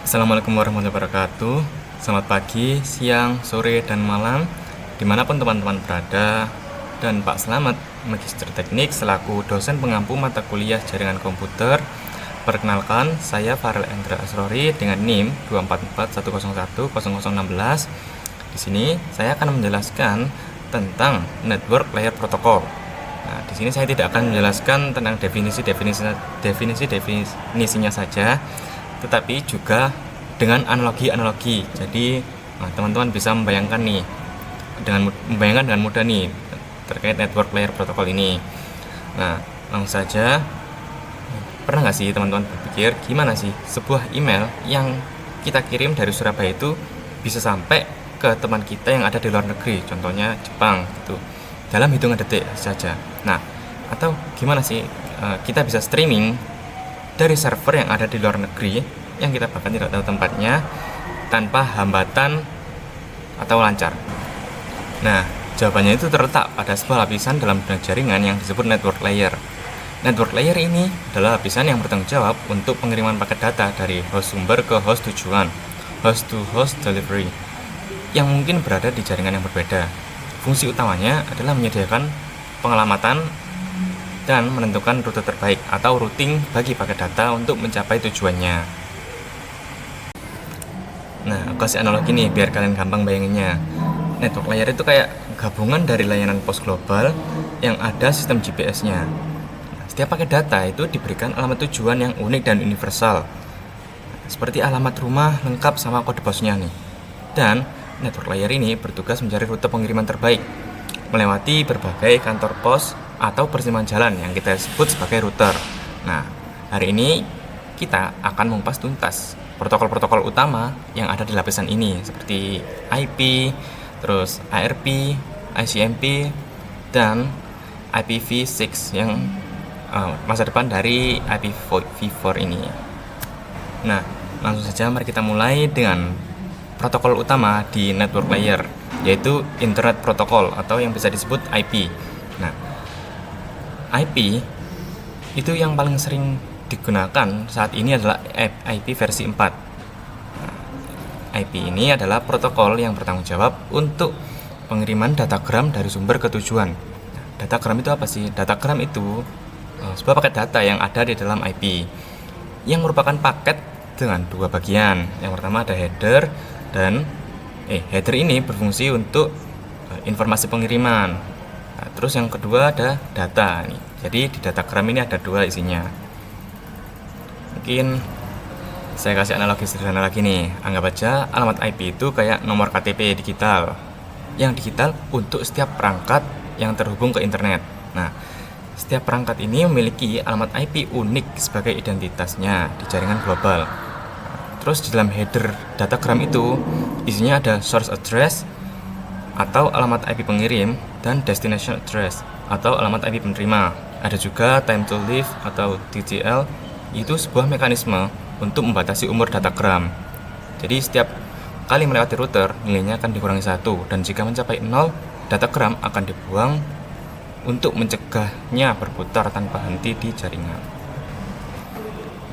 Assalamualaikum warahmatullahi wabarakatuh. Selamat pagi, siang, sore, dan malam dimanapun teman-teman berada. Dan Pak Selamat, Magister Teknik selaku dosen pengampu mata kuliah jaringan komputer. Perkenalkan, saya Farel Endra Asrori dengan NIM 244101016. Di sini saya akan menjelaskan tentang network layer protocol. Nah, di sini saya tidak akan menjelaskan tentang definisinya saja, tetapi juga dengan analogi-analogi. Jadi, teman-teman bisa membayangkan dengan mudah nih terkait network layer protokol ini. Nah, langsung saja. Pernah nggak sih teman-teman berpikir gimana sih sebuah email yang kita kirim dari Surabaya itu bisa sampai ke teman kita yang ada di luar negeri, contohnya Jepang gitu, dalam hitungan detik saja. Nah, atau gimana sih kita bisa streaming dari server yang ada di luar negeri yang kita bahkan tidak tahu tempatnya tanpa hambatan atau lancar. Nah, jawabannya itu terletak pada sebuah lapisan dalam dunia jaringan yang disebut network layer. Network layer ini adalah lapisan yang bertanggung jawab untuk pengiriman paket data dari host sumber ke host tujuan, host to host delivery, yang mungkin berada di jaringan yang berbeda. Fungsi utamanya adalah menyediakan pengelamatan dan menentukan rute terbaik atau routing bagi paket data untuk mencapai tujuannya. Nah, aku kasih analogi nih biar kalian gampang bayanginnya. Network layer itu kayak gabungan dari layanan pos global yang ada sistem GPS-nya. Setiap paket data itu diberikan alamat tujuan yang unik dan universal, seperti alamat rumah lengkap sama kode posnya nih. Dan network layer ini bertugas mencari rute pengiriman terbaik melewati berbagai kantor pos atau persimpangan jalan yang kita sebut sebagai router. Nah, hari ini kita akan mengupas tuntas protokol-protokol utama yang ada di lapisan ini, seperti IP, terus ARP, ICMP, dan IPv6 yang masa depan dari IPv4 ini. Nah, langsung saja mari kita mulai dengan protokol utama di network layer, yaitu Internet Protocol atau yang bisa disebut IP. Nah, IP itu yang paling sering digunakan saat ini adalah IP versi 4. Nah, IP ini adalah protokol yang bertanggung jawab untuk pengiriman datagram dari sumber ke tujuan. Nah, datagram itu apa sih? Datagram itu sebuah paket data yang ada di dalam IP yang merupakan paket dengan dua bagian. Yang pertama ada header dan header ini berfungsi untuk informasi pengiriman. Nah, terus yang kedua ada data nih. Jadi di datagram ini ada dua isinya. Mungkin saya kasih analogi sederhana lagi nih. Anggap aja alamat IP itu kayak nomor KTP digital. Yang digital untuk setiap perangkat yang terhubung ke internet. Nah, setiap perangkat ini memiliki alamat IP unik sebagai identitasnya di jaringan global. Terus di dalam header datagram itu isinya ada source address atau alamat IP pengirim dan destination address atau alamat IP penerima. Ada juga time to live atau TTL, itu sebuah mekanisme untuk membatasi umur datagram. Jadi setiap kali melewati router nilainya akan dikurangi 1, dan jika mencapai 0, datagram akan dibuang untuk mencegahnya berputar tanpa henti di jaringan.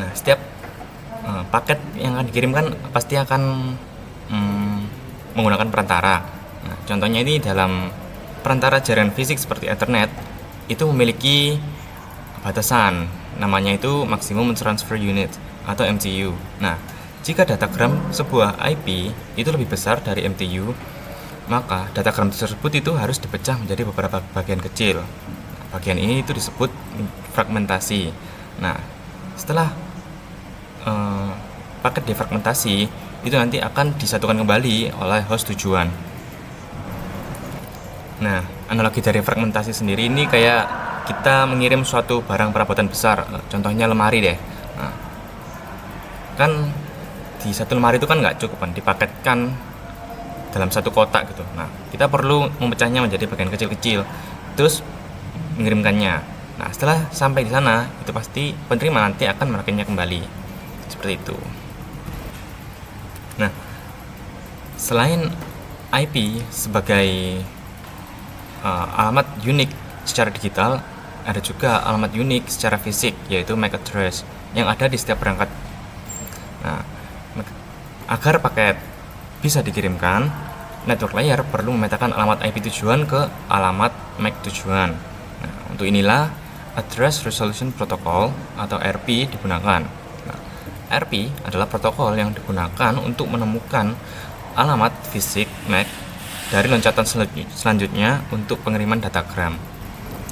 Nah, setiap paket yang akan dikirimkan pasti akan menggunakan perantara. Nah, contohnya ini dalam perantara jaringan fisik seperti Ethernet itu memiliki batasan, namanya itu Maximum Transfer Unit atau MTU. Nah, jika datagram sebuah IP itu lebih besar dari MTU, maka datagram tersebut itu harus dipecah menjadi beberapa bagian kecil. Bagian ini itu disebut fragmentasi. Nah, setelah paket defragmentasi itu nanti akan disatukan kembali oleh host tujuan. Nah, analogi dari fragmentasi sendiri ini kayak kita mengirim suatu barang perabotan besar, contohnya lemari deh. Nah, kan di satu lemari itu kan nggak cukup kan dipaketkan dalam satu kotak gitu. Nah, kita perlu memecahnya menjadi bagian kecil-kecil, terus mengirimkannya. Nah, setelah sampai di sana, itu pasti penerima nanti akan merakitnya kembali. Seperti itu. Nah, selain IP sebagai alamat unik secara digital, ada juga alamat unik secara fisik, yaitu MAC address yang ada di setiap perangkat. Nah, Agar paket bisa dikirimkan, network layer perlu memetakan alamat IP tujuan ke alamat MAC tujuan. Nah, untuk inilah Address Resolution Protocol atau ARP digunakan. Nah, ARP adalah protokol yang digunakan untuk menemukan alamat fisik MAC dari loncatan selanjutnya untuk pengiriman datagram.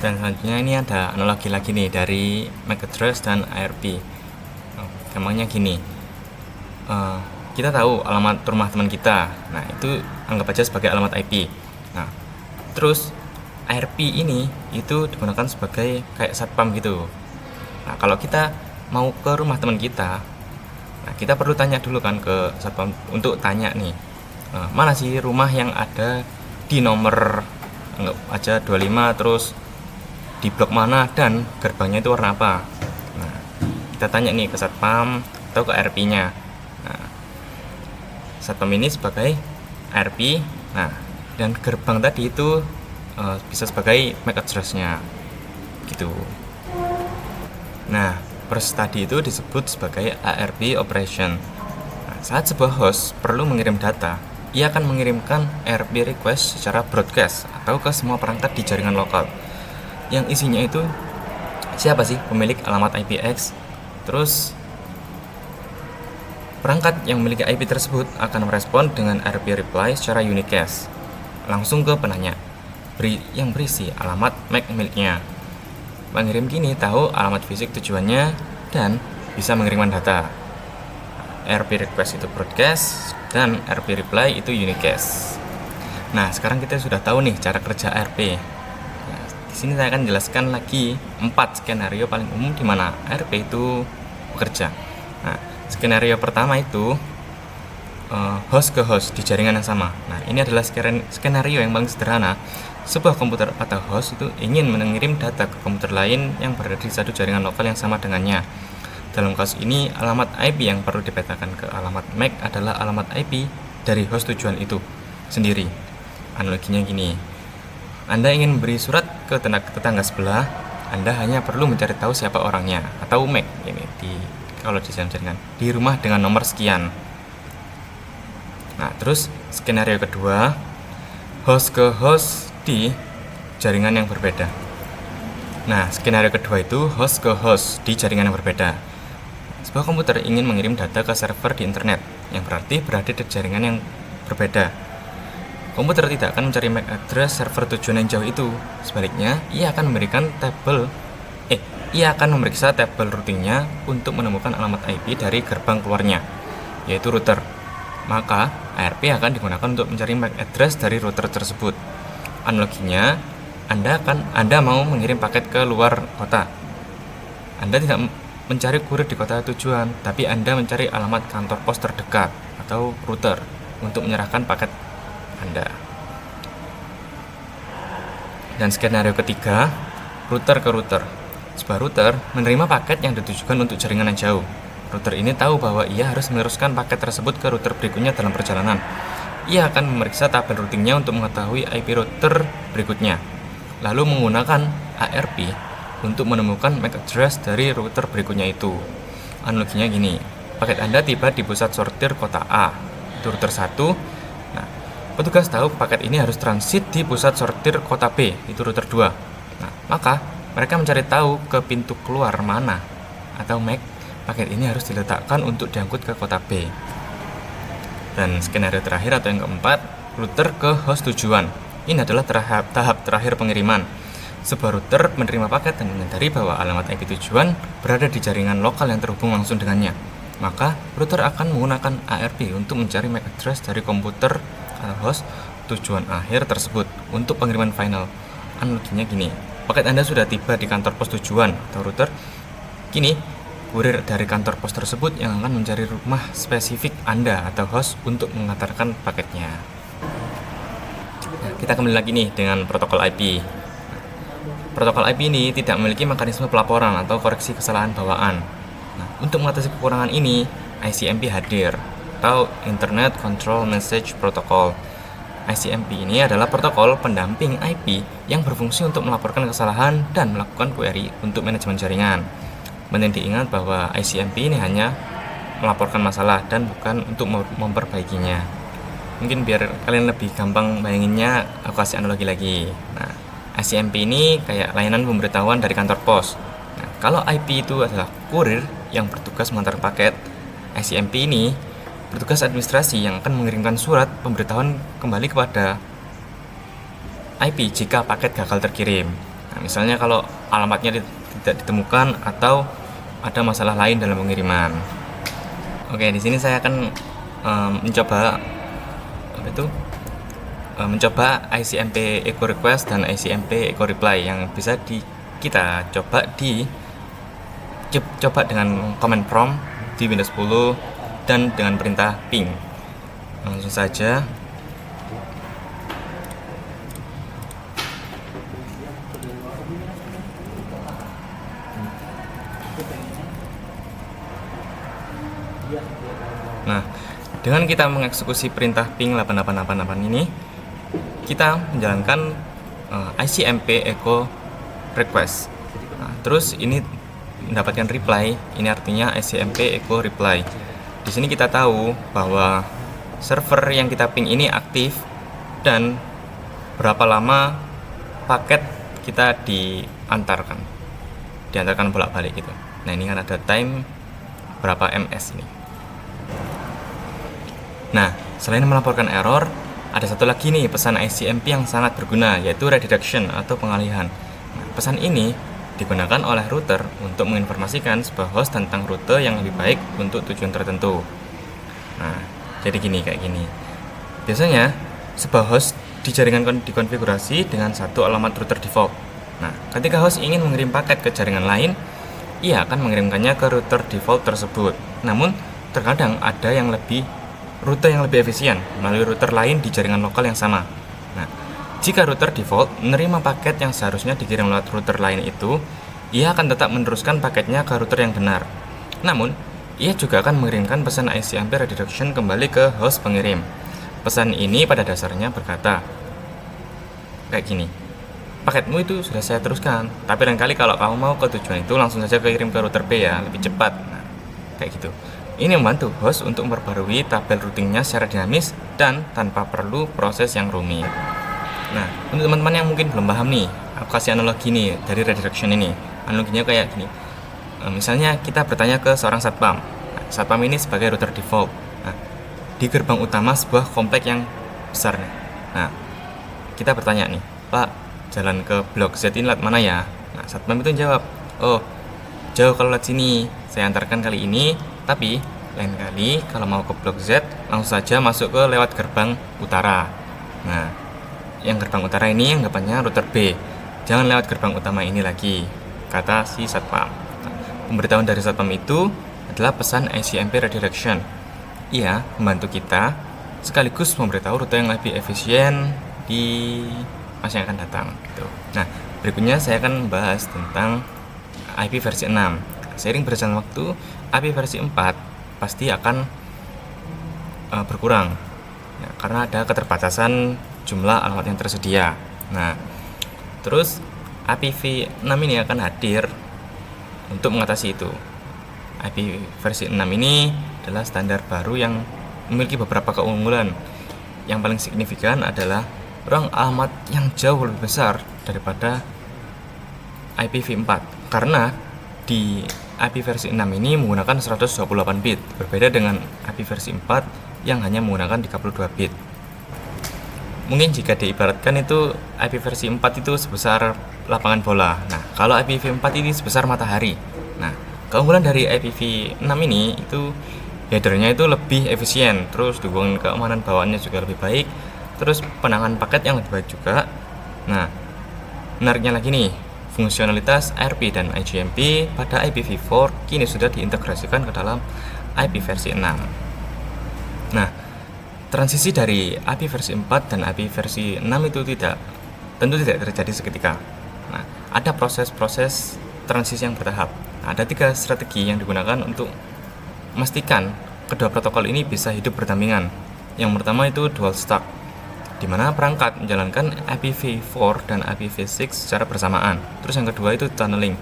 Dan selanjutnya ini ada analogi lagi nih dari MAC address dan ARP. Gampangnya gini, kita tahu alamat rumah teman kita, nah itu anggap aja sebagai alamat IP. Nah, terus ARP ini itu digunakan sebagai kayak satpam gitu. Nah, kalau kita mau ke rumah teman kita, nah kita perlu tanya dulu kan ke satpam untuk tanya nih, mana sih rumah yang ada di nomor anggap aja 25, terus di blok mana dan gerbangnya itu warna apa. Nah, kita tanya nih ke satpam atau ke ARP-nya. Nah, satpam ini sebagai ARP, nah dan gerbang tadi itu bisa sebagai MAC address-nya gitu. Nah, proses tadi itu disebut sebagai ARP operation. Nah, saat sebuah host perlu mengirim data, ia akan mengirimkan ARP request secara broadcast atau ke semua perangkat di jaringan lokal. Yang isinya itu siapa sih pemilik alamat IPX, terus perangkat yang memiliki IP tersebut akan merespon dengan ARP reply secara unicast langsung ke penanya yang berisi alamat MAC miliknya. Pengirim kini tahu alamat fisik tujuannya dan bisa mengirimkan data. ARP request itu broadcast dan ARP reply itu unicast. Nah, sekarang kita sudah tahu nih cara kerja ARP. Nah, di sini saya akan jelaskan lagi 4 skenario paling umum di mana ARP itu bekerja. Nah, skenario pertama itu host ke host di jaringan yang sama. Nah, ini adalah skenario yang paling sederhana. Sebuah komputer atau host itu ingin mengirim data ke komputer lain yang berada di satu jaringan lokal yang sama dengannya. Dalam kasus ini, alamat IP yang perlu dipetakan ke alamat MAC adalah alamat IP dari host tujuan itu sendiri. Analoginya gini, Anda ingin memberi surat ke tetangga sebelah, Anda hanya perlu mencari tahu siapa orangnya atau MAC ini kalau di jaringan di rumah dengan nomor sekian. Nah, terus skenario kedua, host ke host di jaringan yang berbeda. Nah, skenario kedua itu host ke host di jaringan yang berbeda. Sebuah komputer ingin mengirim data ke server di internet, yang berarti berada di jaringan yang berbeda. Komputer tidak akan mencari MAC address server tujuan yang jauh itu. Sebaliknya, ia akan memeriksa tabel routingnya untuk menemukan alamat IP dari gerbang keluarnya, yaitu router. Maka, ARP akan digunakan untuk mencari MAC address dari router tersebut. Analoginya, Anda mau mengirim paket ke luar kota. Anda tidak mencari kurir di kota tujuan, tapi Anda mencari alamat kantor pos terdekat atau router untuk menyerahkan paket Anda. Dan skenario ketiga, router ke router. Sebuah router menerima paket yang ditujukan untuk jaringan yang jauh. Router ini tahu bahwa ia harus meneruskan paket tersebut ke router berikutnya dalam perjalanan. Ia akan memeriksa tabel routingnya untuk mengetahui IP router berikutnya, lalu menggunakan ARP untuk menemukan MAC address dari router berikutnya itu. Analoginya gini, paket Anda tiba di pusat sortir kota A, itu router 1. Nah, petugas tahu paket ini harus transit di pusat sortir kota B, itu router 2. Nah, maka mereka mencari tahu ke pintu keluar mana atau MAC paket ini harus diletakkan untuk diangkut ke kota B. Dan skenario terakhir atau yang keempat, router ke host tujuan. Ini adalah tahap terakhir pengiriman. Sebuah router menerima paket dan menyadari bahwa alamat IP tujuan berada di jaringan lokal yang terhubung langsung dengannya. Maka, router akan menggunakan ARP untuk mencari MAC address dari komputer atau host tujuan akhir tersebut untuk pengiriman final. Analoginya gini, paket Anda sudah tiba di kantor pos tujuan atau router. Kini, kurir dari kantor pos tersebut yang akan mencari rumah spesifik Anda atau host untuk mengantarkan paketnya. Nah, kita kembali lagi nih dengan protokol IP. Protokol IP ini tidak memiliki mekanisme pelaporan atau koreksi kesalahan bawaan. Nah, untuk mengatasi kekurangan ini, ICMP hadir atau Internet Control Message Protocol. ICMP ini adalah protokol pendamping IP yang berfungsi untuk melaporkan kesalahan dan melakukan query untuk manajemen jaringan. Penting diingat bahwa ICMP ini hanya melaporkan masalah dan bukan untuk memperbaikinya. Mungkin biar kalian lebih gampang bayanginnya, aku kasih analogi lagi. Nah, ICMP ini kayak layanan pemberitahuan dari kantor pos. Nah, kalau IP itu adalah kurir yang bertugas mengantar paket, ICMP ini bertugas administrasi yang akan mengirimkan surat pemberitahuan kembali kepada IP jika paket gagal terkirim. Nah, misalnya kalau alamatnya tidak ditemukan atau ada masalah lain dalam pengiriman. Oke, di sini saya akan mencoba ICMP Echo Request dan ICMP Echo Reply yang bisa kita coba dengan command prompt di Windows 10 dan dengan perintah ping. Langsung saja. Nah, dengan kita mengeksekusi perintah ping 8888 ini, kita menjalankan ICMP Echo Request. Nah, terus ini mendapatkan reply, ini artinya ICMP Echo Reply. Di sini kita tahu bahwa server yang kita ping ini aktif dan berapa lama paket kita diantarkan bolak-balik gitu. Nah, ini kan ada time berapa ms ini. Nah, selain melaporkan error, ada satu lagi nih pesan ICMP yang sangat berguna, yaitu redirection atau pengalihan. Nah, pesan ini digunakan oleh router untuk menginformasikan sebuah host tentang rute yang lebih baik untuk tujuan tertentu. Nah, jadi kayak gini. Biasanya, sebuah host di jaringan dikonfigurasi dengan satu alamat router default. Nah, ketika host ingin mengirim paket ke jaringan lain, ia akan mengirimkannya ke router default tersebut. Namun, terkadang ada rute yang lebih efisien melalui router lain di jaringan lokal yang sama. Nah, jika router default menerima paket yang seharusnya dikirim lewat router lain itu, ia akan tetap meneruskan paketnya ke router yang benar. Namun, ia juga akan mengirimkan pesan ICMP redirection kembali ke host pengirim. Pesan ini pada dasarnya berkata, kayak gini, paketmu itu sudah saya teruskan, tapi lain kali kalau kamu mau ke tujuan itu langsung saja kirim ke router B ya, lebih cepat. Nah, kayak gitu. Ini membantu host untuk memperbarui tabel routingnya secara dinamis dan tanpa perlu proses yang rumit. Nah, untuk teman-teman yang mungkin belum paham nih, aku kasih analogi nih dari redirection ini. Analoginya kayak gini. Misalnya kita bertanya ke seorang satpam. Nah, satpam ini sebagai router default. Nah, di gerbang utama sebuah komplek yang besar nih. Nah, kita bertanya nih, Pak, jalan ke blok Z ini lewat mana ya? Nah, satpam itu jawab, oh, jauh kalau lewat sini, saya antarkan kali ini. Tapi lain kali kalau mau ke blok Z langsung saja masuk ke lewat gerbang utara. Nah, yang gerbang utara ini anggapannya router B. Jangan lewat gerbang utama ini lagi, kata si satpam. Nah, pemberitahuan dari satpam itu adalah pesan ICMP redirection. Ia membantu kita sekaligus memberitahu rute yang lebih efisien di masa yang akan datang gitu. Nah, berikutnya saya akan membahas tentang IP versi 6. Seiring berjalan waktu, IP versi 4 pasti akan berkurang ya, karena ada keterbatasan jumlah alamat yang tersedia. Nah, terus IPv6 ini akan hadir untuk mengatasi itu. IP versi 6 ini adalah standar baru yang memiliki beberapa keunggulan. Yang paling signifikan adalah ruang alamat yang jauh lebih besar daripada IPv4 karena di IP versi 6 ini menggunakan 128 bit, berbeda dengan IP versi 4 yang hanya menggunakan 32 bit. Mungkin jika diibaratkan itu IP versi 4 itu sebesar lapangan bola. Nah, kalau IPv4 ini sebesar matahari. Nah, keunggulan dari IPv6 ini itu headernya itu lebih efisien, terus dukungan keamanan bawaannya juga lebih baik, terus penanganan paket yang lebih baik juga. Nah, menariknya lagi nih, fungsionalitas ARP dan IGMP pada IPv4 kini sudah diintegrasikan ke dalam IP versi 6. Nah, transisi dari IP versi 4 dan IP versi 6 itu tentu tidak terjadi seketika. Nah, ada proses-proses transisi yang bertahap. Nah, ada 3 strategi yang digunakan untuk memastikan kedua protokol ini bisa hidup berdampingan. Yang pertama itu dual stack, di mana perangkat menjalankan IPv4 dan IPv6 secara bersamaan. Terus yang kedua itu tunneling,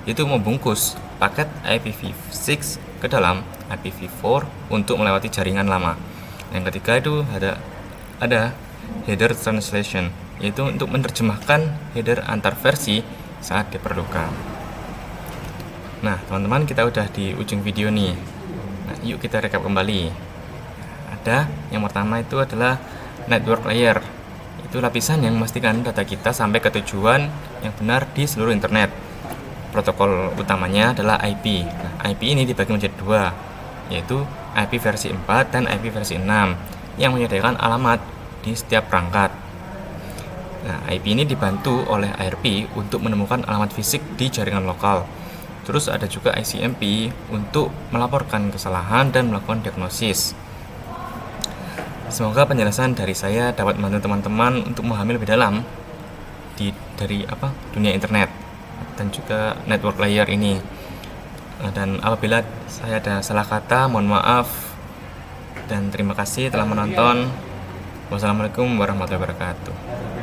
itu membungkus paket IPv6 ke dalam IPv4 untuk melewati jaringan lama. Yang ketiga itu ada header translation, yaitu untuk menerjemahkan header antar versi saat diperlukan. Nah, teman-teman, kita udah di ujung video nih. Nah, yuk kita rekap kembali. Ada yang pertama itu adalah network layer. Itu lapisan yang memastikan data kita sampai ke tujuan yang benar di seluruh internet. Protokol utamanya adalah IP. Nah, IP ini dibagi menjadi dua, yaitu IP versi 4 dan IP versi 6 yang menyediakan alamat di setiap perangkat. Nah, IP ini dibantu oleh ARP untuk menemukan alamat fisik di jaringan lokal. Terus ada juga ICMP untuk melaporkan kesalahan dan melakukan diagnosis. Semoga penjelasan dari saya dapat membantu teman-teman untuk memahami lebih dalam dari dunia internet dan juga network layer ini. Dan apabila saya ada salah kata, mohon maaf, dan terima kasih telah menonton. Wassalamualaikum warahmatullahi wabarakatuh.